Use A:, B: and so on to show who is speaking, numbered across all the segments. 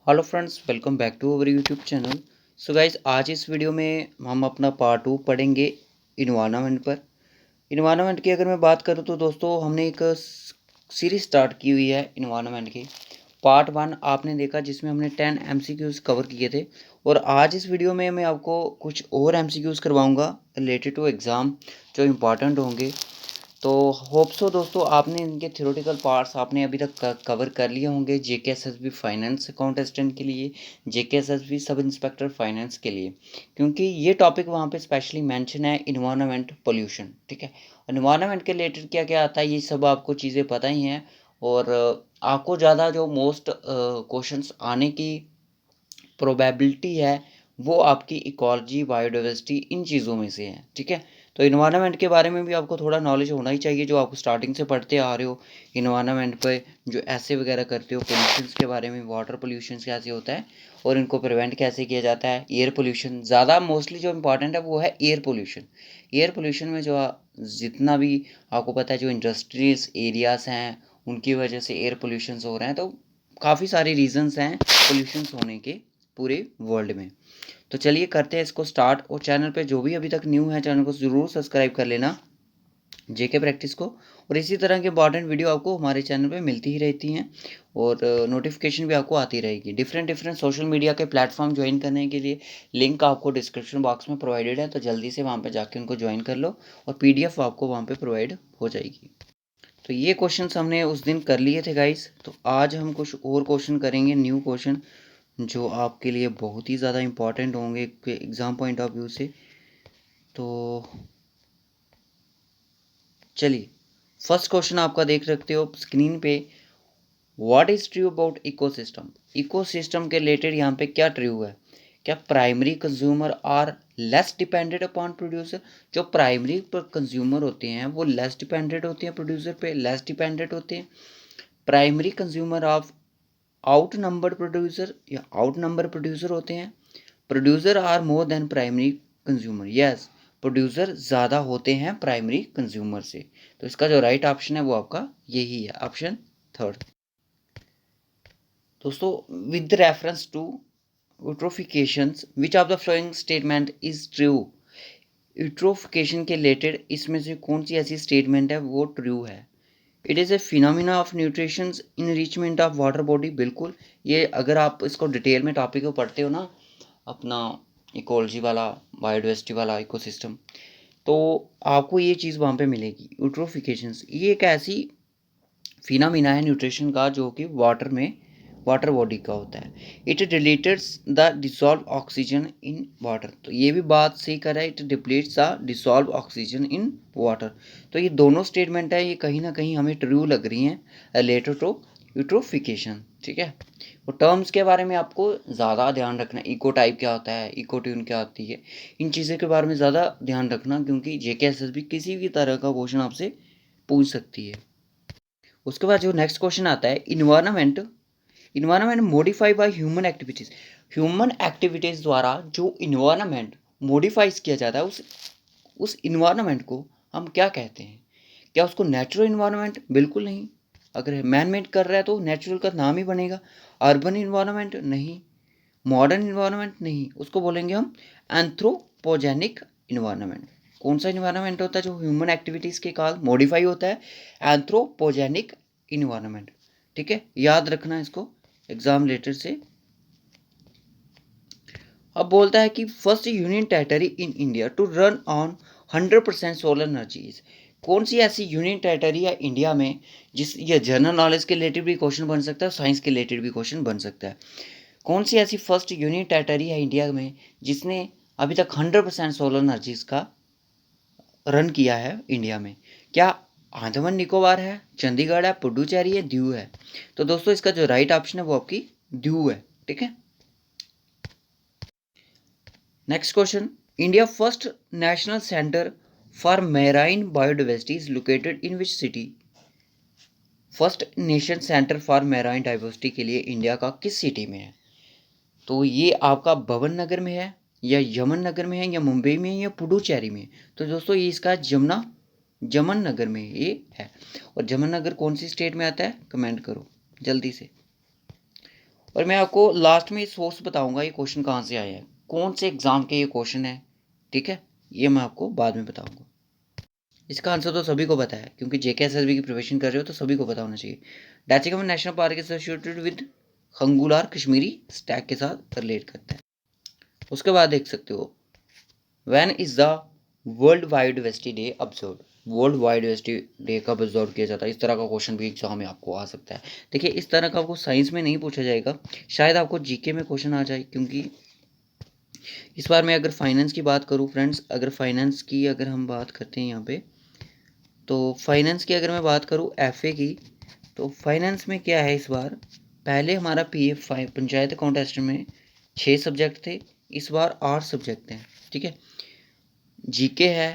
A: Hello friends, welcome back to our YouTube channel. So guys, आज इस video में हम अपना पार्ट 2 पढ़ेंगे इन्वायरमेंट पर। इन्वायरमेंट की अगर मैं बात करूं तो दोस्तों हमने एक सीरीज स्टार्ट की हुई है इन्वायरमेंट की। पार्ट 1 आपने देखा जिसमें हमने 10 एमसीक्यूज़ कवर किए थे, और आज इस वीडियो में मैं आपको कुछ और एमसीक्यूज़ करवाऊंगा रिलेटेड टू एग्ज़ाम, जो इम्पॉर्टेंट होंगे। तो होप सो दोस्तों आपने इनके थ्योरेटिकल पार्ट्स आपने अभी तक कवर कर लिए होंगे। जेकेएसएसबी फाइनेंस अकाउंट असिस्टेंट के लिए, जेकेएसएसबी सब इंस्पेक्टर फाइनेंस के लिए, क्योंकि ये टॉपिक वहाँ पे स्पेशली मेंशन है इन्वायरमेंट पोल्यूशन। ठीक है, इन्वायरमेंट के रिलेटेड क्या क्या आता है ये सब आपको चीज़ें पता ही हैं। और आपको ज़्यादा जो मोस्ट क्वेश्चंस आने की प्रोबेबिलिटी है वो आपकी इकोलॉजी, बायोडाइवर्सिटी, इन चीज़ों में से है। ठीक है, तो इन्वायरमेंट के बारे में भी आपको थोड़ा नॉलेज होना ही चाहिए, जो आप स्टार्टिंग से पढ़ते आ रहे हो। इन्वायरमेंट पे जो ऐसे वगैरह करते हो, पोल्यूशंस के बारे में, वाटर पोल्यूशन कैसे होता है और इनको प्रिवेंट कैसे किया जाता है। एयर पोल्यूशन ज़्यादा मोस्टली जो इंपॉर्टेंट है वो है एयर पोल्यूशन। एयर पोल्यूशन में जो जितना भी आपको पता है, जो इंडस्ट्रीज एरियाज़ हैं उनकी वजह से एयर पोल्यूशंस हो रहे हैं। तो काफ़ी सारे रीजंस हैं पोल्यूशंस होने के पूरे वर्ल्ड में। तो चलिए करते हैं इसको स्टार्ट। और चैनल पे जो भी अभी तक न्यू है चैनल को ज़रूर सब्सक्राइब कर लेना, जेके प्रैक्टिस को। और इसी तरह के इंपॉर्टेंट वीडियो आपको हमारे चैनल पे मिलती ही रहती हैं, और नोटिफिकेशन भी आपको आती रहेगी। डिफरेंट डिफरेंट सोशल मीडिया के प्लेटफॉर्म ज्वाइन करने के लिए लिंक आपको डिस्क्रिप्शन बॉक्स में प्रोवाइडेड है, तो जल्दी से वहाँ पर जाके उनको ज्वाइन कर लो, और PDF आपको वहाँ पर प्रोवाइड हो जाएगी। तो ये क्वेश्चन हमने उस दिन कर लिए थे गाइस, तो आज हम कुछ और क्वेश्चन करेंगे, न्यू क्वेश्चन, जो आपके लिए बहुत ही ज़्यादा इम्पॉर्टेंट होंगे एग्ज़ाम पॉइंट ऑफ व्यू से। तो चलिए, फर्स्ट क्वेश्चन आपका देख सकते हो स्क्रीन पे। What is true about ecosystem? Ecosystem के रिलेटेड यहाँ पे क्या ट्रू है? क्या primary consumer are less dependent upon producer? जो प्राइमरी कंज्यूमर होते हैं वो लेस डिपेंडेंट होते हैं प्रोड्यूसर पे, लेस डिपेंडेंट होते हैं। Primary consumer of outnumber producer या आउट नंबर प्रोड्यूसर होते हैं। Producer are more than primary consumer. Yes, producer ज़्यादा होते हैं प्राइमरी कंज्यूमर से। तो इसका जो राइट ऑप्शन है वो आपका यही है, ऑप्शन थर्ड। दोस्तों, with reference to eutrophications which of the following statement is true? Eutrophication के रिलेटेड इसमें से कौन सी ऐसी स्टेटमेंट है वो ट्रू है? It is a phenomena of nutritions enrichment of water body. बिल्कुल, ये अगर आप इसको डिटेल में टॉपिक को पढ़ते हो ना, अपना इकोलॉजी वाला, बायोडाइवर्सिटी वाला, इकोसिस्टम, तो आपको ये चीज़ वहाँ पे मिलेगी। यूट्रोफिकेशंस ये एक ऐसी फिनोमिना है न्यूट्रिशन का जो कि वाटर में, वाटर बॉडी का होता है। It depletes the dissolve oxygen in water. तो ये भी बात सही कर रहा है, it depletes the dissolve oxygen in water. तो ये दोनों स्टेटमेंट है, ये कहीं ना कहीं हमें ट्रू लग रही हैं रिलेटेड टू यूट्रोफिकेशन। ठीक है, वो टर्म्स के बारे में आपको ज़्यादा ध्यान रखना है। इको टाइप क्या होता है, इको ट्यून क्या होती है, इन चीज़ों के बारे में ज़्यादा ध्यान रखना, क्योंकि जेकेएसएसबी किसी भी तरह का क्वेश्चन आपसे पूछ सकती है। उसके बाद जो नेक्स्ट क्वेश्चन आता है, environment modify by human activities. Human activities द्वारा जो इन्वायरमेंट मॉडिफाइज किया जाता है, उस इन्वायरमेंट को हम क्या कहते हैं? क्या उसको नेचुरल इन्वायरमेंट? बिल्कुल नहीं। अगर मैन मेड कर रहा है तो नेचुरल का नाम ही बनेगा। अर्बन इन्वायरमेंट नहीं, मॉडर्न इन्वायरमेंट नहीं, उसको बोलेंगे हम एंथ्रोपोजेनिक इन्वायरमेंट। कौन सा इन्वायरमेंट होता है जो ह्यूमन एक्टिविटीज़ के कारण मॉडिफाई होता है? Anthropogenic environment. ठीक है, याद रखना इसको एग्जाम लेटर से। अब बोलता है कि first union territory in India to run on 100% solar energies. कौन सी ऐसी यूनियन टेरिटरी है इंडिया में जिस, ये जनरल नॉलेज के रिलेटेड भी क्वेश्चन बन सकता है, साइंस के रिलेटेड भी क्वेश्चन बन सकता है। कौन सी ऐसी फर्स्ट यूनियन टेरिटरी है इंडिया में जिसने अभी तक 100% सोलर एनर्जीज का रन किया है इंडिया में? क्या अंडमान निकोबार है, चंडीगढ़ है, पुडुचेरी है, दीव है? तो दोस्तों इसका जो राइट ऑप्शन है वो आपकी दीव है। ठीक है, next question. India first national centre for marine biodiversity is located in which city? First nation centre for marine diversity के लिए इंडिया का किस सिटी में है? तो ये आपका भवन नगर में है, या यमन नगर में है, या मुंबई में है, या पुडुचेरी में? तो दोस्तों ये इसका जमन नगर में ये है। और जमन नगर कौन सी स्टेट में आता है, कमेंट करो जल्दी से। और मैं आपको लास्ट में सोर्स बताऊंगा ये क्वेश्चन कहाँ से आया है, कौन से एग्ज़ाम के ये क्वेश्चन है, ठीक है, ये मैं आपको बाद में बताऊंगा। इसका आंसर तो सभी को पता है, क्योंकि जेके एसएसबी की प्रिपरेशन कर रहे हो तो सभी को पता होना चाहिए। Dachigam national park is associated with खंगुलार कश्मीरी स्टैग के साथ रिलेट करता है। उसके बाद देख सकते हो, when is the world biodiversity day observe, world biodiversity day कब ऑब्जर्व किया जाता है। इस तरह का क्वेश्चन भी एग्जाम में आपको आ सकता है। देखिए इस तरह का आपको साइंस में नहीं पूछा जाएगा, शायद आपको जीके में क्वेश्चन आ जाए, क्योंकि इस बार मैं अगर फाइनेंस की बात करूँ फ्रेंड्स, अगर फाइनेंस की अगर हम बात करते हैं यहाँ पे, तो फाइनेंस की अगर मैं बात करूँ एफए की, तो फाइनेंस में क्या है इस बार, पहले हमारा पीएफ पंचायत अकाउंट एस्टिमेट में 6 सब्जेक्ट थे, इस बार 8 सब्जेक्ट हैं, ठीक है। जीके है,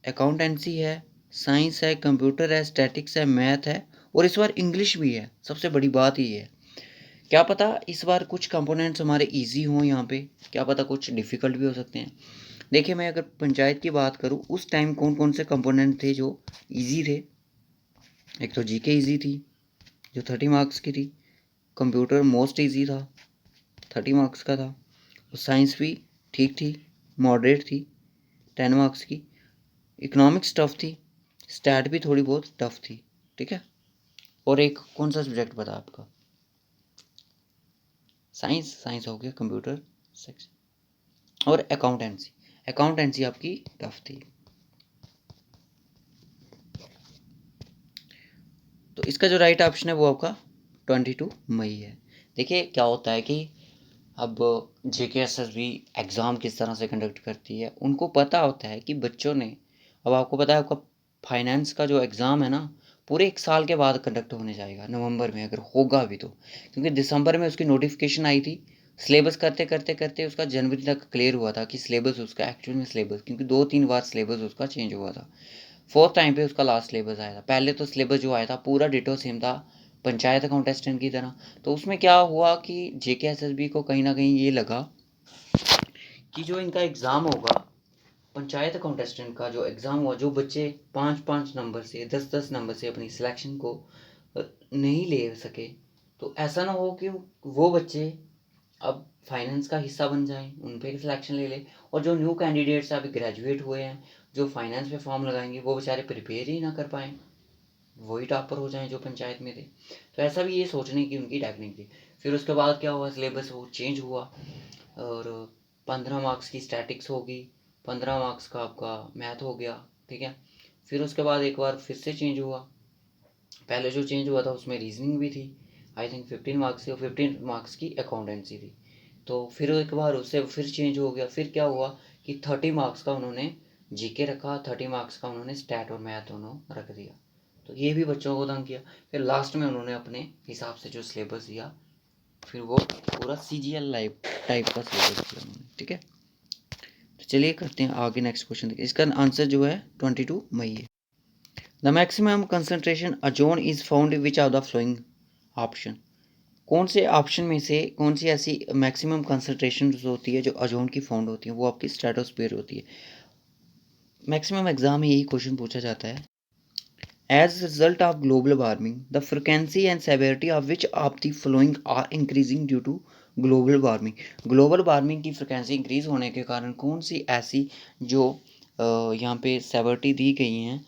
A: अकाउंटेंसी है, साइंस है, कंप्यूटर है, स्टैटिक्स है, मैथ है, और इस बार इंग्लिश भी है। सबसे बड़ी बात ये है, क्या पता इस बार कुछ कंपोनेंट्स हमारे इजी हों यहाँ पे, क्या पता कुछ डिफ़िकल्ट भी हो सकते हैं। देखिए मैं अगर पंचायत की बात करूँ, उस टाइम कौन कौन से कंपोनेंट थे जो इजी थे। एक तो जीके इजी थी जो 30 मार्क्स की थी, कंप्यूटर मोस्ट इजी था 30 मार्क्स का था, और साइंस भी ठीक थी, मॉडरेट थी 10 मार्क्स की, इकोनॉमिक्स टफ थी, स्टैट भी थोड़ी बहुत टफ थी, ठीक है। और एक कौन सा सब्जेक्ट पता आपका, साइंस, साइंस हो गया, कंप्यूटर सेक्शन, और अकाउंटेंसी, अकाउंटेंसी आपकी टफ थी। तो इसका जो राइट ऑप्शन है वो आपका 22 मई है। देखिए क्या होता है कि अब जेकेएसएसबी एग्ज़ाम किस तरह से कंडक्ट करती है, उनको पता होता है कि बच्चों ने, अब आपको पता है आपका फाइनेंस का जो एग्ज़ाम है ना, पूरे 1 साल के बाद कंडक्ट होने जाएगा नवंबर में, अगर होगा भी तो, क्योंकि दिसंबर में उसकी नोटिफिकेशन आई थी। सिलेबस करते करते करते उसका जनवरी तक क्लियर हुआ था कि सिलेबस उसका एक्चुअल में सिलेबस, क्योंकि 2-3 बार सिलेबस उसका चेंज हुआ था, फोर्थ टाइम पे उसका लास्ट सिलेबस आया था। पहले तो सिलेबस जो आया था पूरा डिटो सेम था पंचायत अकाउंटेंट की तरह। तो उसमें क्या हुआ कि जेकेएसएसबी को कहीं ना कहीं ये लगा कि जो इनका एग्ज़ाम होगा, पंचायत अकाउंटेंट का जो एग्ज़ाम हुआ, जो बच्चे 5-5 नंबर से 10-10 नंबर से अपनी सिलेक्शन को नहीं ले सके, तो ऐसा ना हो कि वो बच्चे अब फाइनेंस का हिस्सा बन जाएं, उन पे सिलेक्शन ले ले, और जो न्यू कैंडिडेट्स अभी ग्रेजुएट हुए हैं जो फाइनेंस पे फॉर्म लगाएंगे, वो बेचारे प्रिपेयर ही ना कर पाएँ, वही टॉपर हो जाएं जो पंचायत में थे। तो ऐसा भी ये सोचने की उनकी टेक्निक थी। फिर उसके बाद क्या हुआ, सिलेबस वो चेंज हुआ, और 15 मार्क्स की स्टैटिक्स होगी, 15 मार्क्स का आपका मैथ हो गया, ठीक है। फिर उसके बाद एक बार फिर से चेंज हुआ, पहले जो चेंज हुआ था उसमें रीजनिंग भी थी, आई थिंक 15 मार्क्स की, और 15 मार्क्स की अकाउंटेंसी थी। तो फिर एक बार उससे फिर चेंज हो गया, फिर क्या हुआ कि 30 मार्क्स का उन्होंने जीके रखा, 30 मार्क्स का उन्होंने स्टैट और मैथ दोनों रख दिया। तो ये भी बच्चों को तंग किया। फिर लास्ट में उन्होंने अपने हिसाब से जो सिलेबस दिया, फिर वो पूरा CGL लाइव टाइप का सिलेबस दिया उन्होंने, ठीक है। तो चलिए करते हैं आगे, नेक्स्ट क्वेश्चन देखिए। इसका आंसर जो है 22 मई है। The maximum concentration ozone is found which of the following option, कौन से ऑप्शन में से कौन सी ऐसी मैक्सिमम कंसनट्रेशन होती है जो अजोन की फाउंड होती है, वो आपकी स्ट्रेटोस्फीयर होती है। मैक्सिमम एग्जाम में यही क्वेश्चन पूछा जाता है। As a result of global warming, the frequency and severity of which of the following are increasing due to global warming. Global warming की फ्रिक्वेंसी इंक्रीज होने के कारण कौन सी ऐसी जो यहाँ पे सेवर्टी दी गई हैं,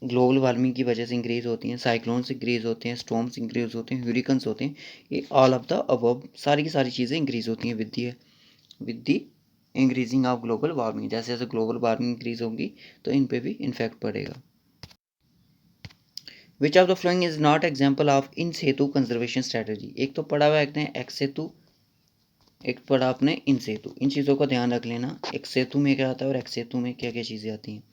A: ग्लोबल वार्मिंग की वजह से इंक्रीज होती हैं, साइक्लोन्स इंक्रीज होते हैं, स्टॉर्म्स इंक्रीज होते हैं, ह्यूरिकन्स होते हैं, ये ऑल ऑफ द अबव सारी की सारी चीज़ें इंक्रीज होती हैं with the increasing of global warming. जैसे जैसे ग्लोबल वार्मिंग इंक्रीज होगी तो इन पे भी इन्फेक्ट पड़ेगा। विच of the following is not example of in Setu conservation strategy. एक तो पढ़ा हुआ है एक्स सेतु, एक पढ़ा आपने इन सेतु, इन चीज़ों का ध्यान रख लेना, एक सेतु में क्या आता है और एक्स सेतु में क्या क्या चीज़ें आती हैं।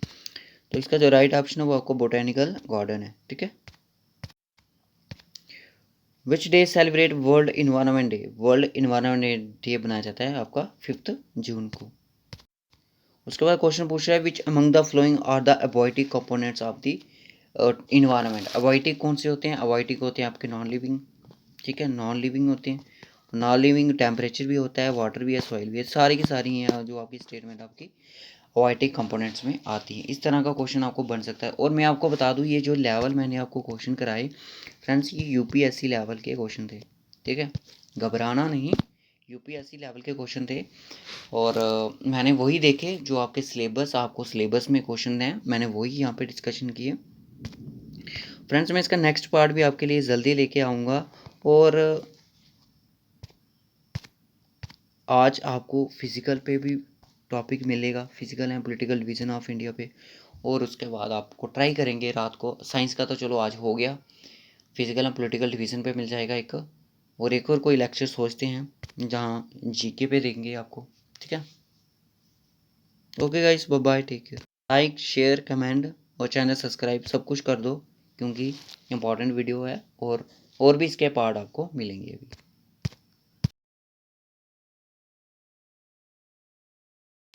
A: तो इसका जो राइट ऑप्शन है वो आपको बोटेनिकल गार्डन है, ठीक है। Which day celebrate world environment day, world environment day बनाया जाता है आपका 5 जून को। उसके बाद क्वेश्चन पूछ रहा है which among the following are the abiotic components of the environment. Abiotic कौन से होते हैं, अबॉइटिक होते हैं आपके नॉन लिविंग, ठीक है, नॉन लिविंग होते हैं। नॉन लिविंग टेम्परेचर भी होता है, वाटर भी है, सॉइल भी है, सारी की सारी हैं जो आपकी स्टेटमेंट आपकी अबॉइटिक कंपोनेंट्स में आती हैं। इस तरह का क्वेश्चन आपको बन सकता है। और मैं आपको बता दूं ये जो लेवल मैंने आपको क्वेश्चन कराए फ्रेंड्स, ये UPSC लेवल के क्वेश्चन थे, ठीक है। घबराना नहीं, यूपीएससी लेवल के क्वेश्चन थे और मैंने वही देखे जो आपके आपको सिलेबस में क्वेश्चन हैं, मैंने वही यहाँ पे डिस्कशन किए। फ्रेंड्स मैं इसका नेक्स्ट पार्ट भी आपके लिए जल्दी लेके आऊँगा और आज आपको फिज़िकल पे भी टॉपिक मिलेगा, physical and political division of India पे, और उसके बाद आपको ट्राई करेंगे रात को। साइंस का तो चलो आज हो गया, फिज़िकल एंड पॉलिटिकल डिवीज़न पे मिल जाएगा एक, और एक और कोई लेक्चर सोचते हैं जहाँ जीके पे देंगे आपको, ठीक है। Okay guys, bye bye, take care. Like share comment और चैनल सब्सक्राइब सब कुछ कर दो, क्योंकि इम्पॉर्टेंट वीडियो है और भी इसके पार्ट आपको मिलेंगे अभी।